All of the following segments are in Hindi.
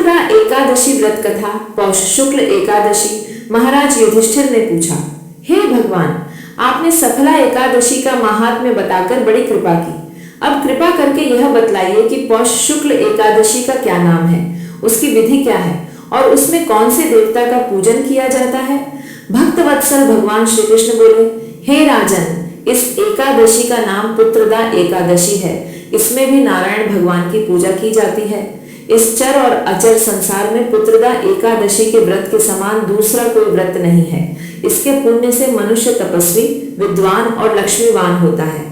पुत्रदा एकादशी व्रत कथा पौष शुक्ल एकादशी। महाराज युधिष्ठिर ने पूछा, हे भगवान, आपने सफला एकादशी का महात्म्य बताकर बड़ी कृपा की। अब कृपा करके यह बतलाइए कि पौष शुक्ल एकादशी का क्या नाम है, उसकी विधि क्या है और उसमें कौन से देवता का पूजन किया जाता है। भक्त वत्सल भगवान श्री कृष्ण बोले, हे राजन, इस एकादशी का नाम पुत्रदा एकादशी है। इसमें भी नारायण भगवान की पूजा की जाती है। इस चर और अचर संसार में पुत्रदा एकादशी के व्रत के समान दूसरा कोई व्रत नहीं है। इसके पुण्य से मनुष्य तपस्वी, विद्वान और लक्ष्मीवान होता है।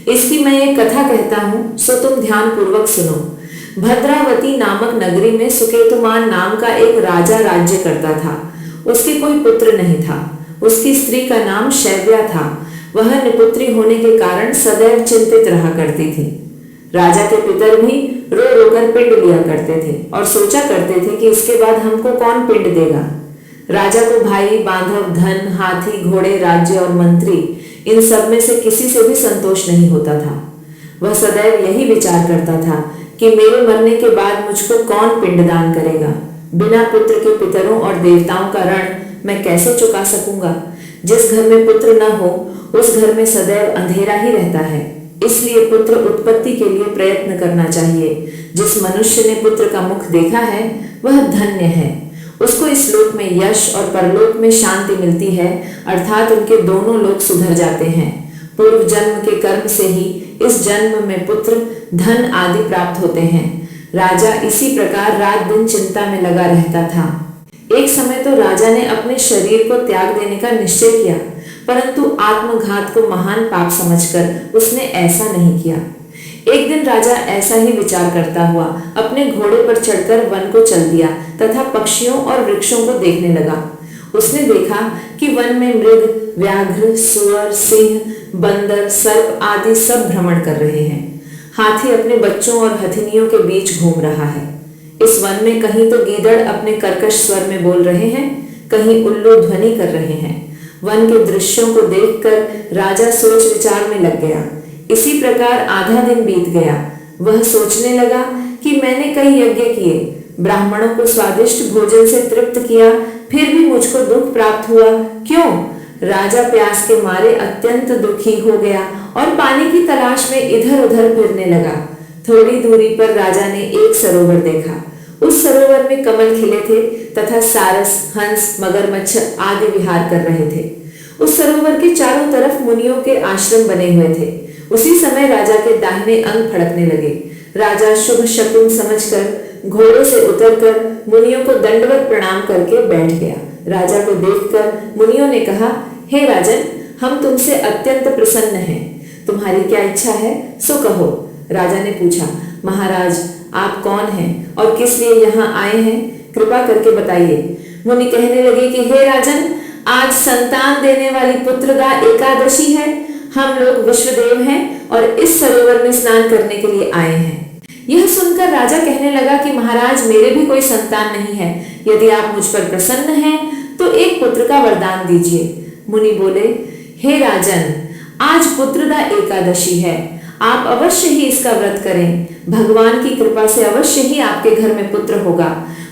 इसकी मैं एक कथा कहता हूँ, सो तुम ध्यान पूर्वक सुनो। भद्रावती नामक नगरी में सुकेतुमान नाम का एक राजा राज्य करता था। उसके कोई पुत्र नहीं था। उसकी स्त्री का नाम शैव्या था। वह निपुत्री होने के कारण सदैव चिंतित रहा करती थी। राजा के पितर भी रो रो कर पिंड लिया करते थे और सोचा करते थे कि इसके बाद हमको कौन पिंड देगा। राजा को भाई, बांधव, धन, हाथी, घोड़े, राज्य और मंत्री, इन सब में से किसी से भी संतोष नहीं होता था। वह सदैव यही विचार करता था कि मेरे मरने के बाद मुझको कौन पिंडदान करेगा। बिना पुत्र के पितरों और देवताओं का ऋण मैं कैसे चुका सकूंगा। जिस घर में पुत्र न हो उस घर में सदैव अंधेरा ही रहता है। इसलिए पुत्र उत्पत्ति के लिए प्रयत्न करना चाहिए। जिस मनुष्य ने पुत्र का मुख देखा है वह धन्य है। उसको इस लोक में यश और परलोक में शांति मिलती है, अर्थात उनके दोनों लोक सुधर जाते हैं। पूर्व जन्म के कर्म से ही इस जन्म में पुत्र, धन आदि प्राप्त होते हैं। राजा इसी प्रकार रात दिन चिंता में लगा रहता था। एक समय तो राजा ने अपने शरीर को त्याग देने का निश्चय किया, परंतु आत्मघात को महान पाप समझकर उसने ऐसा नहीं किया। एक दिन राजा ऐसा ही विचार करता हुआ अपने घोड़े पर चढ़कर वन को चल दिया तथा पक्षियों और वृक्षों को देखने लगा। उसने देखा कि वन में मृग, व्याघ्र, सुअर, सिंह, बंदर, सर्प आदि सब भ्रमण कर रहे हैं। हाथी अपने बच्चों और हथिनियों के बीच घूम रहा है। इस वन में कहीं तो गीदड़ अपने कर्कश स्वर में बोल रहे हैं, कहीं उल्लू ध्वनि कर रहे हैं। वन के दृश्यों को देखकर राजा सोच विचार में लग गया। इसी प्रकार आधा दिन बीत गया। वह सोचने लगा कि मैंने कई यज्ञ किए, ब्राह्मणों को स्वादिष्ट भोजन से तृप्त किया, फिर भी मुझको दुख प्राप्त हुआ। क्यों? राजा प्यास के मारे अत्यंत दुखी हो गया और पानी की तलाश में इधर उधर फिरने लगा। थोड़ी दूरी पर राजा ने एक सरोवर देखा। उस सरोवर में कमल खिले थे तथा सारस, हंस, मगरमच्छ आदि विहार कर रहे थे। उस सरोवर के चारों तरफ मुनियों के आश्रम बने हुए थे। उसी समय राजा के दाहिने अंग फड़कने लगे। राजा शुभ शकुन समझकर घोड़े से उतरकर मुनियों को दंडवत प्रणाम करके बैठ गया। राजा को देखकर मुनियों ने कहा, हे राजन, हम तुमसे अत्यंत प्रसन्न हैं। तुम्हारी क्या इच्छा है सो कहो। राजा ने पूछा, महाराज, आप कौन हैं और किस लिए यहाँ आए हैं, कृपा करके बताइए। मुनि कहने लगे कि हे राजन, आज संतान देने वाली पुत्रदा एकादशी है। हम लोग विश्वदेव हैं और इस सरोवर में स्नान करने के लिए आए हैं। यह सुनकर राजा कहने लगा कि महाराज, मेरे भी कोई संतान नहीं है। यदि आप मुझ पर प्रसन्न हैं तो एक पुत्र का वरदान दीजिए। मुनि बोले, हे राजन, आज पुत्रदा एकादशी है। आप अवश्य ही इसका व्रत करें। भगवान की कृपा से अवश्य ही आपके घर में पुत्र होगा।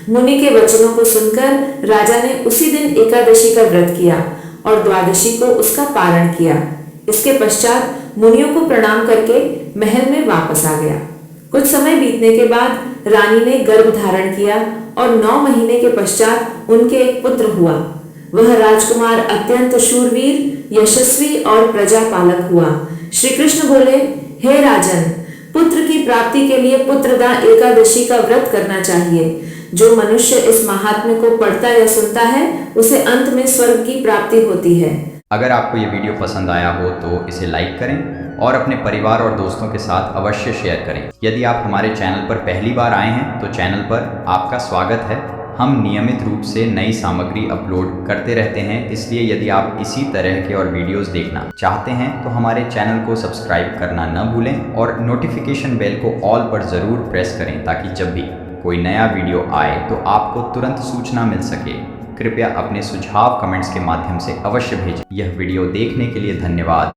मुनि के वचनों को सुनकर राजा ने उसी दिन एकादशी का व्रत किया और द्वादशी को उसका पारण किया। इसके पश्चात मुनियों को प्रणाम करके महल में वापस आ गया। कुछ समय बीतने के बाद रानी ने गर्भ धारण किया और 9 महीने के पश्चात उनके एक पुत्र हुआ। वह राजकुमार अत्यंत शूरवीर, यशस्वी और प्रजापालक हुआ। श्री कृष्ण बोले, हे राजन, पुत्र की प्राप्ति के लिए पुत्रदा एकादशी का व्रत करना चाहिए। जो मनुष्य इस महात्म्य को पढ़ता या सुनता है उसे अंत में स्वर्ग की प्राप्ति होती है। अगर आपको ये वीडियो पसंद आया हो तो इसे लाइक करें और अपने परिवार और दोस्तों के साथ अवश्य शेयर करें। यदि आप हमारे चैनल पर पहली बार आए हैं तो चैनल पर आपका स्वागत है। हम नियमित रूप से नई सामग्री अपलोड करते रहते हैं, इसलिए यदि आप इसी तरह के और वीडियोस देखना चाहते हैं तो हमारे चैनल को सब्सक्राइब करना न भूलें और नोटिफिकेशन बेल को ऑल पर ज़रूर प्रेस करें ताकि जब भी कोई नया वीडियो आए तो आपको तुरंत सूचना मिल सके। कृपया अपने सुझाव कमेंट्स के माध्यम से अवश्य भेजें। यह वीडियो देखने के लिए धन्यवाद।